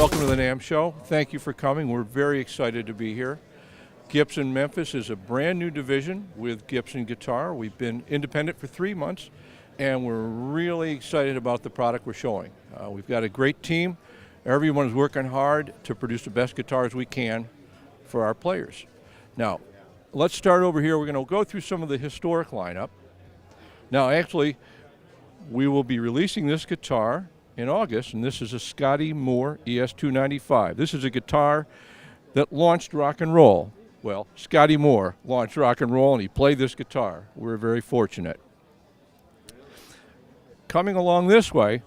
Welcome to the NAMM show. Thank you for coming. We're very excited to be here. Gibson Memphis is a brand new division with Gibson Guitar. We've been independent for 3 months, and we're really excited about the product we're showing. We've got a great team. Everyone's working hard to produce the best guitars we can for our players. Now, let's start over here. We're going to go through some of the historic lineup. Now, actually, we will be releasing this guitar in August, and this is a Scotty Moore ES295. This is a guitar that launched rock and roll. Well, Scotty Moore launched rock and roll, and he played this guitar. We're very fortunate. Coming along this way,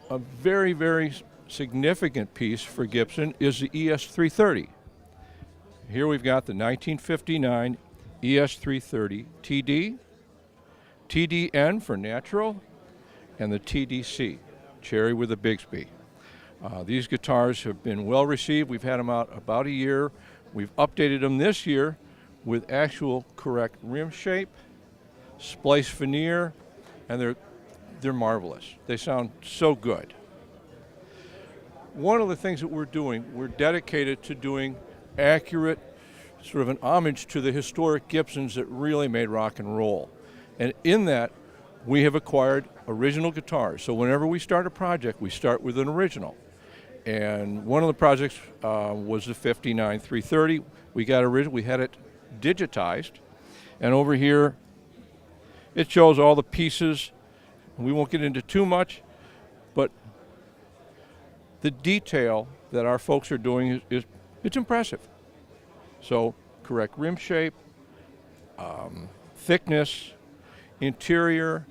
a very, very significant piece for Gibson is the ES330. Here we've got the 1959 ES330 TD, TDN for natural, and the TDC, Cherry with a Bigsby. These guitars have been well received. We've had them out about a year. We've updated them this year with actual correct rim shape, splice veneer, and they're marvelous. They sound so good. One of the things that we're doing, we're dedicated to doing accurate, sort of an homage to the historic Gibsons that really made rock and roll. And in that, we have acquired original guitars. So whenever we start a project, we start with an original. And one of the projects was the 59 330. We had it digitized. And over here, it shows all the pieces. We won't get into too much, but the detail that our folks are doing it's impressive. So correct rim shape, thickness, interior,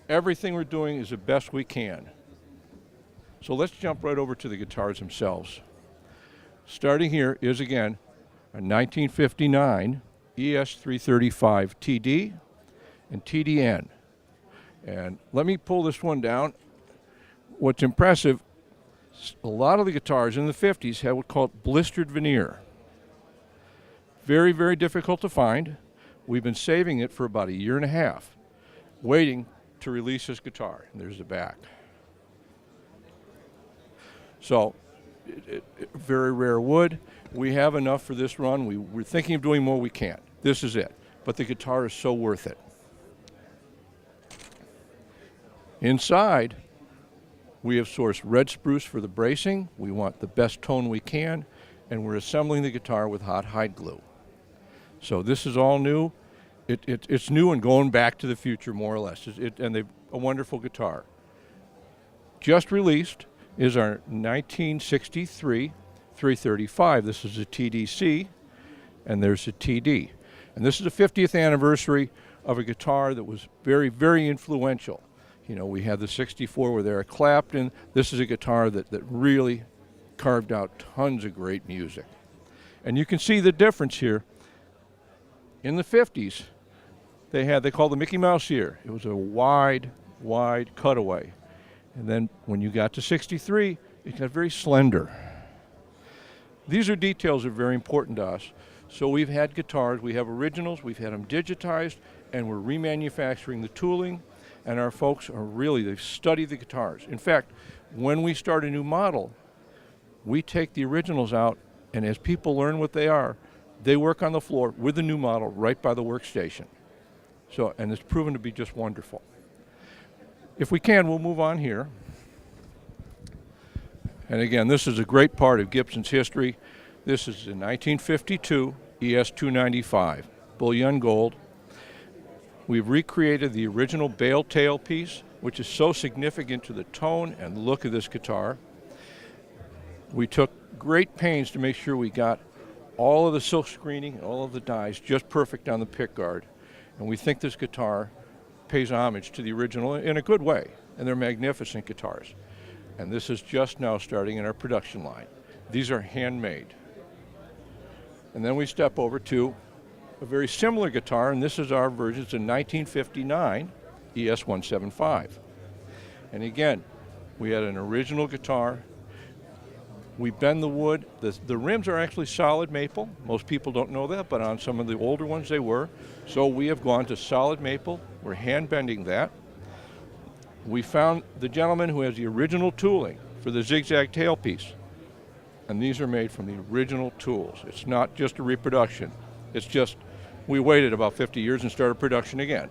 everything we're doing is the best we can. So let's jump right over to the guitars themselves. Starting here is, again, a 1959 ES335 TD and TDN. And let me pull this one down. What's impressive, a lot of the guitars in the 50s had what's called blistered veneer. Very, very difficult to find. We've been saving it for about a year and a half, waiting to release this guitar. And there's the back. So, very rare wood. We have enough for this run. We're thinking of doing more. We can't. This is it. But the guitar is so worth it. Inside, we have sourced red spruce for the bracing. We want the best tone we can, and we're assembling the guitar with hot hide glue. So this is all new. It's new and going back to the future, more or less. And they've a wonderful guitar. Just released is our 1963 335. This is a TDC, and there's a TD. And this is the 50th anniversary of a guitar that was very, very influential. You know, we had the 64 with Eric Clapton. This is a guitar that really carved out tons of great music. And you can see the difference here. In the 50s, they called the Mickey Mouse ear. It was a wide cutaway. And then when you got to 63, it got very slender. These are details that are very important to us. So we've had guitars, we have originals, we've had them digitized, and we're remanufacturing the tooling. And our folks they've studied the guitars. In fact, when we start a new model, we take the originals out, and as people learn what they are, they work on the floor with the new model right by the workstation. So, and it's proven to be just wonderful. If we can, we'll move on here. And again, this is a great part of Gibson's history. This is a 1952 ES295, Bullion gold. We've recreated the original bale tail piece, which is so significant to the tone and look of this guitar. We took great pains to make sure we got all of the silk screening and all of the dies just perfect on the pickguard. And we think this guitar pays homage to the original in a good way. And they're magnificent guitars. And this is just now starting in our production line. These are handmade. And then we step over to a very similar guitar, and this is our version. It's a 1959 ES175. And again, we had an original guitar. We bend the wood. The rims are actually solid maple. Most people don't know that, but on some of the older ones they were. So we have gone to solid maple. We're hand bending that. We found the gentleman who has the original tooling for the zigzag tailpiece. And these are made from the original tools. It's not just a reproduction. It's just, we waited about 50 years and started production again.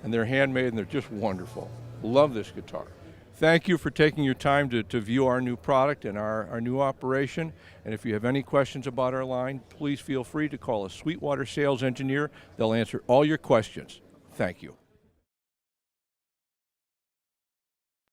And they're handmade and they're just wonderful. Love this guitar. Thank you for taking your time to view our new product and our new operation. And if you have any questions about our line, please feel free to call a Sweetwater sales engineer. They'll answer all your questions. Thank you.